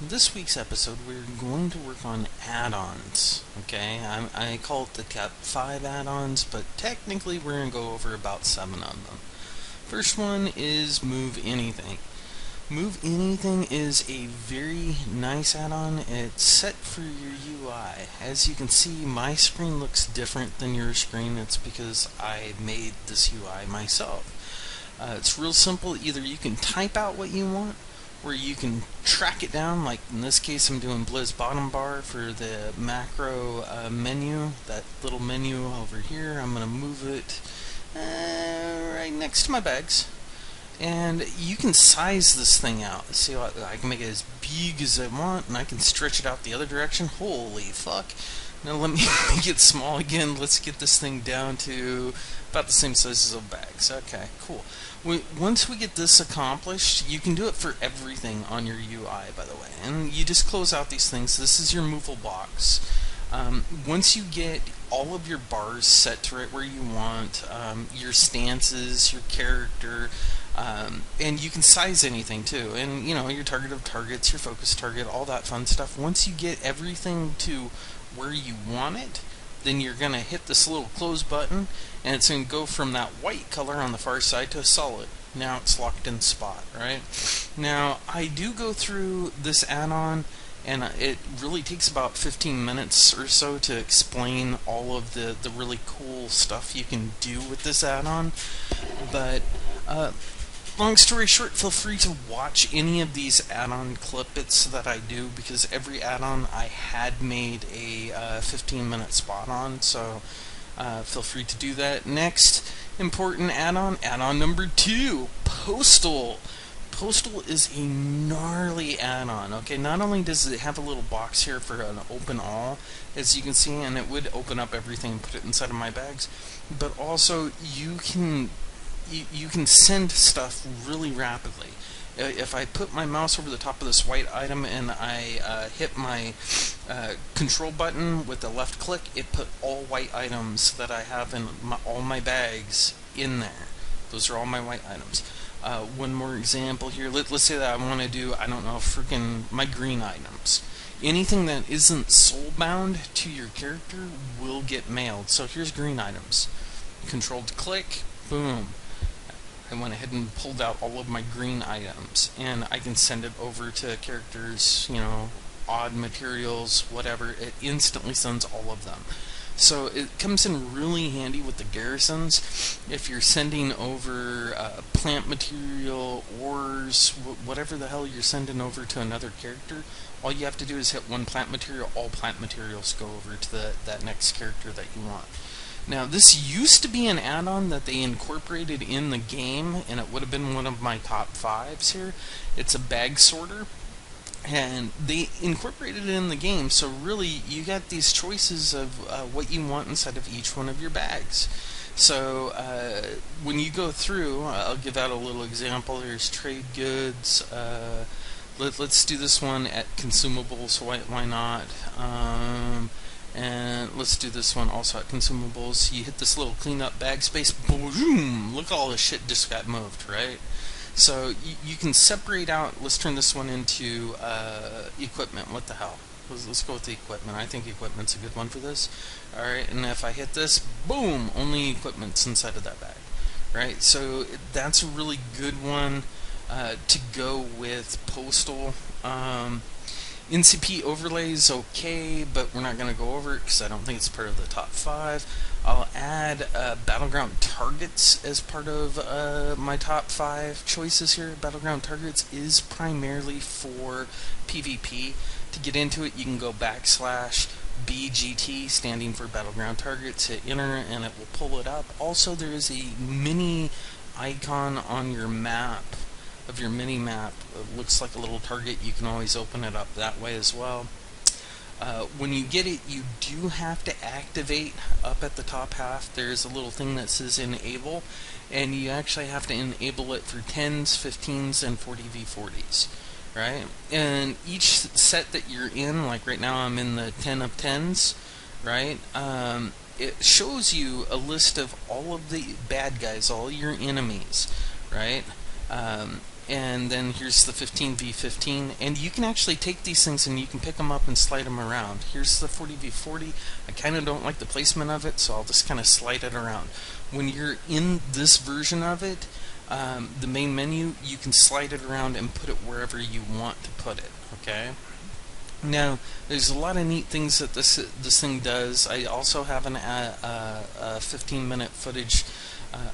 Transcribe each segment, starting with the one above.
This week's episode, we're going to work on add-ons. Okay, I call it the Top 5 add-ons, but technically we're going to go over about 7 of them. First one is Move Anything. Move Anything is a very nice add-on. It's set for your UI. As you can see, my screen looks different than your screen. It's because I made this UI myself. It's real simple. Either you can type out what you want, or you can track it down. Like in this case, I'm doing Blizz bottom bar for the macro menu. That little menu over here, I'm going to move it right next to my bags. And you can size this thing out. See, I can make it as big as I want, and I can stretch it out the other direction. Holy fuck. Now let me make it small again. Let's get this thing down to about the same size as the bags. Okay, cool. Once we get this accomplished, you can do it for everything on your UI, by the way. And you just close out these things. This is your movable box. Once you get all of your bars set to right where you want, your stances, your character, and you can size anything too, and your target of targets, your focus target, all that fun stuff. Once you get everything to where you want it, then you're going to hit this little close button, and it's going to go from that white color on the far side to a solid. Now it's locked in spot, right? Now I do go through this add-on, and it really takes about 15 minutes or so to explain all of the really cool stuff you can do with this add-on. But long story short, feel free to watch any of these add-on clip-its that I do, because every add-on I had made a 15-minute spot on, so feel free to do that. Next important add-on number 2, Postal. Postal is a gnarly add-on. Okay, not only does it have a little box here for an open all, as you can see, and it would open up everything and put it inside of my bags, but also you can send stuff really rapidly. If I put my mouse over the top of this white item and I hit my control button with the left click, it put all white items that I have in all my bags in there. Those are all my white items. One more example here. Let's say that I want to do, I don't know, freaking my green items. Anything that isn't soul-bound to your character will get mailed. So here's green items. Controlled click, boom. I went ahead and pulled out all of my green items, and I can send it over to characters, odd materials, whatever. It instantly sends all of them. So it comes in really handy with the garrisons. If you're sending over plant material, ores, whatever the hell you're sending over to another character, all you have to do is hit one plant material, all plant materials go over to that next character that you want. Now, this used to be an add-on that they incorporated in the game, and it would have been one of my top 5s here. It's a bag sorter, and they incorporated it in the game, so really you got these choices of what you want inside of each one of your bags. So when you go through, I'll give out a little example. There's trade goods. Let's do this one at consumables. Why not? And let's do this one also at consumables. You hit this little clean up bag space, boom! Look at all this shit just got moved, right? So you can separate out. Let's turn this one into equipment. What the hell? Let's go with the equipment. I think equipment's a good one for this. Alright, and if I hit this, boom! Only equipment's inside of that bag. Right? So that's a really good one to go with Postal. NCP overlay is okay, but we're not going to go over it because I don't think it's part of the top 5. I'll add Battleground Targets as part of my top 5 choices here. Battleground Targets is primarily for PvP. To get into it, you can go /BGT, standing for Battleground Targets, hit enter, and it will pull it up. Also, there is a mini icon on your map, of your mini-map. It looks like a little target. You can always open it up that way as well. When you get it, you do have to activate up at the top half. There's a little thing that says enable, and you actually have to enable it for 10s, 15s, and 40v40s, right? And each set that you're in, like right now I'm in the 10 of 10s, right? It shows you a list of all of the bad guys, all your enemies, right? and then here's the 15v15, and you can actually take these things and you can pick them up and slide them around. Here's the 40v40. I kind of don't like the placement of it, so I'll just kind of slide it around. When you're in this version of it, the main menu, you can slide it around and put it wherever you want to put it, okay? Now, there's a lot of neat things that this thing does. I also have a 15-minute footage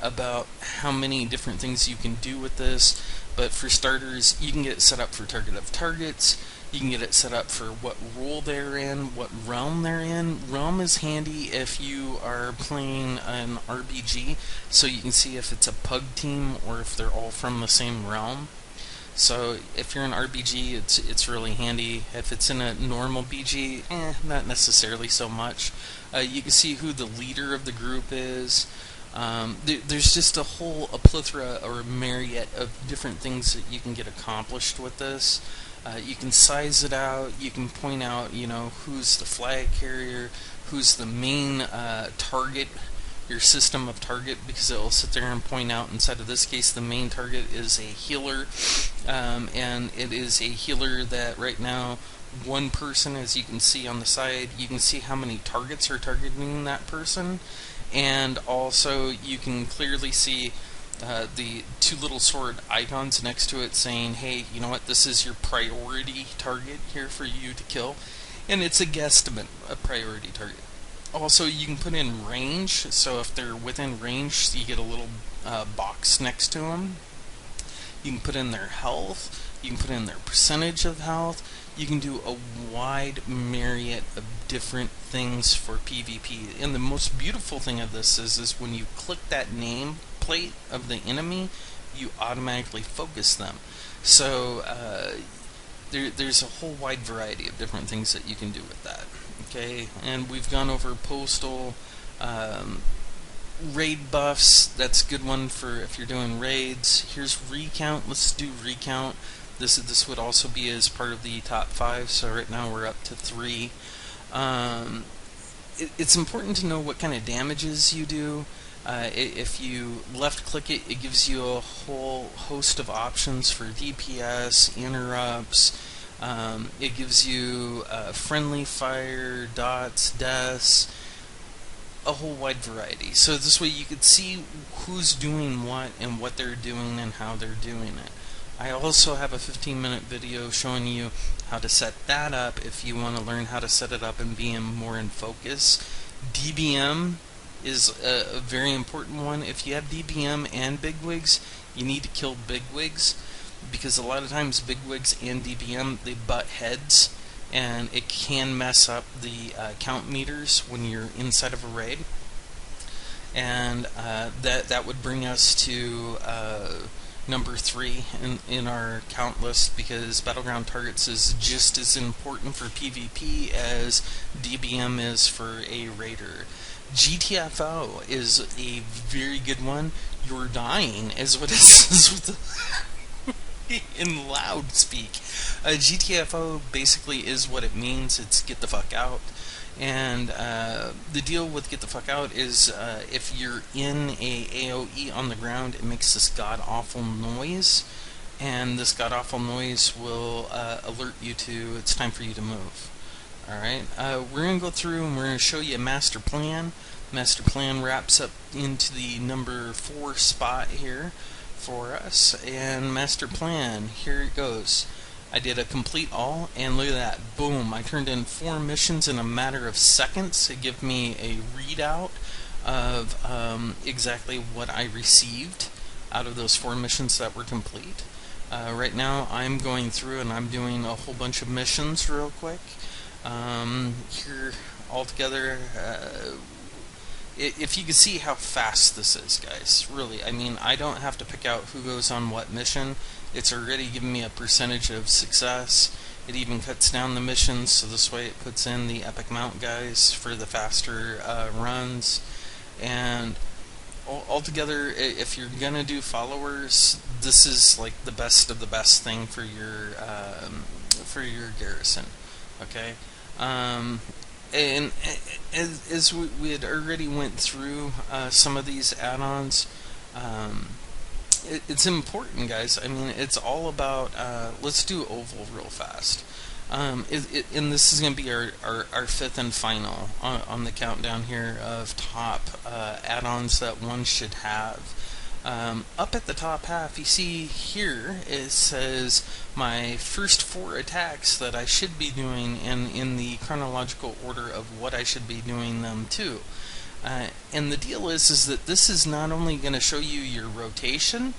about how many different things you can do with this. But for starters, you can get it set up for target of targets. You can get it set up for what role they're in, what realm they're in. Realm is handy if you are playing an RBG, so you can see if it's a pug team or if they're all from the same realm. So if you're an RBG, it's really handy. If it's in a normal BG, not necessarily so much. You can see who the leader of the group is. There's just a plethora or a myriad of different things that you can get accomplished with this. You can size it out. You can point out, who's the flag carrier, who's the main target, your system of target, because it will sit there and point out. Inside of this case, the main target is a healer, and it is a healer that right now one person, as you can see on the side, you can see how many targets are targeting that person, and also you can clearly see the two little sword icons next to it saying, hey, you know what, this is your priority target here for you to kill, and it's a guesstimate, a priority target. Also, you can put in range, so if they're within range, you get a little box next to them. You can put in their health, you can put in their percentage of health. You can do a wide myriad of different things for PvP. And the most beautiful thing of this is when you click that name plate of the enemy, you automatically focus them. So there's a whole wide variety of different things that you can do with that. Okay, and we've gone over postal, raid buffs. That's a good one for if you're doing raids. Here's recount. Let's do recount. This would also be as part of the top 5. So right now we're up to 3. It's important to know what kind of damages you do. If you left click it, it gives you a whole host of options for DPS, interrupts. It gives you friendly fire, dots, deaths, a whole wide variety. So this way you could see who's doing what and what they're doing and how they're doing it. I also have a 15-minute video showing you how to set that up if you want to learn how to set it up and be more in focus. DBM is a very important one. If you have DBM and bigwigs, you need to kill bigwigs, because a lot of times bigwigs and DBM, they butt heads, and it can mess up the count meters when you're inside of a raid. And that would bring us to number 3 in our count list, because battleground targets is just as important for PvP as DBM is for a raider. GTFO is a very good one. You're dying is what it says with the in loud speak. GTFO basically is what it means. It's get the fuck out. And the deal with get the fuck out is if you're in a AoE on the ground, it makes this god-awful noise, and this god-awful noise will alert you to it's time for you to move. Alright, we're going to go through and we're going to show you a master plan. Master plan wraps up into the number 4 spot here for us, and master plan, here it goes. I did a complete all, and look at that, boom, I turned in 4 missions in a matter of seconds to give me a readout of exactly what I received out of those 4 missions that were complete. Right now I'm going through and I'm doing a whole bunch of missions real quick. Here altogether, if you can see how fast this is, guys, really, I mean, I don't have to pick out who goes on what mission. It's already giving me a percentage of success. It even cuts down the missions, so this way it puts in the epic mount guys for the faster runs. And altogether, if you're gonna do followers, this is like the best of the best thing for your garrison. Okay. And as we had already went through some of these add-ons, it's important, guys. I mean, it's all about. Let's do oval real fast. And this is going to be our fifth and final on the countdown here of top add-ons that one should have. Up at the top half, you see here it says my first four attacks that I should be doing, and in the chronological order of what I should be doing them to. And the deal is that this is not only going to show you your rotation,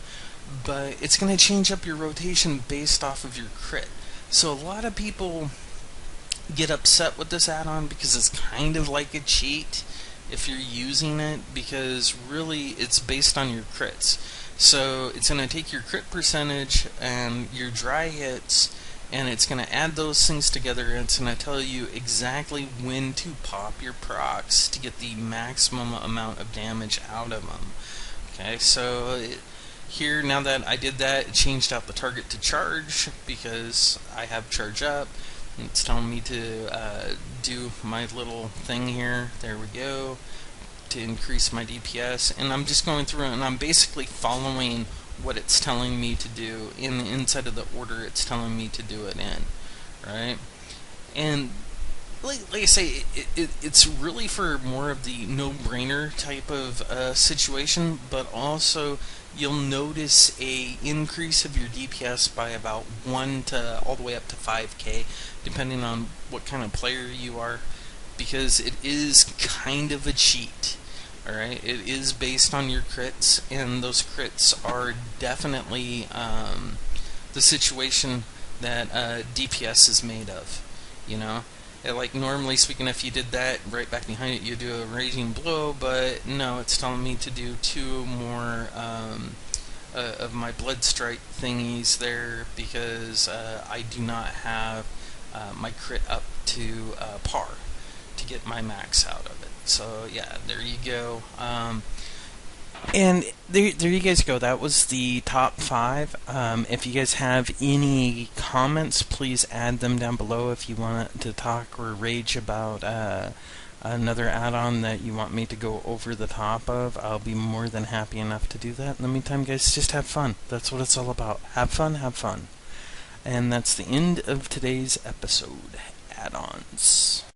but it's going to change up your rotation based off of your crit. So a lot of people get upset with this add-on because it's kind of like a cheat if you're using it, because really it's based on your crits. So it's going to take your crit percentage and your dry hits, and it's going to add those things together, and it's going to tell you exactly when to pop your procs to get the maximum amount of damage out of them. Okay, so here, now that I did that, it changed out the target to charge because I have charge up. It's telling me to do my little thing here. There we go. To increase my DPS. And I'm just going through and I'm basically following what it's telling me to do in the inside of the order it's telling me to do it in. Right? And like I say, it's really for more of the no-brainer type of situation, but also you'll notice a increase of your DPS by about 1 to all the way up to 5k, depending on what kind of player you are, because it is kind of a cheat. Alright, it is based on your crits, and those crits are definitely the situation that DPS is made of, you know? Like, normally speaking, if you did that, right back behind it, you do a Raging Blow, but no, it's telling me to do 2 more of my Blood Strike thingies there, because I do not have my crit up to par to get my max out of it. So, yeah, there you go. And there you guys go. That was the top 5. If you guys have any comments, please add them down below. If you want to talk or rage about another add-on that you want me to go over the top of, I'll be more than happy enough to do that. In the meantime, guys, just have fun. That's what it's all about. Have fun, have fun. And that's the end of today's episode. Add-ons.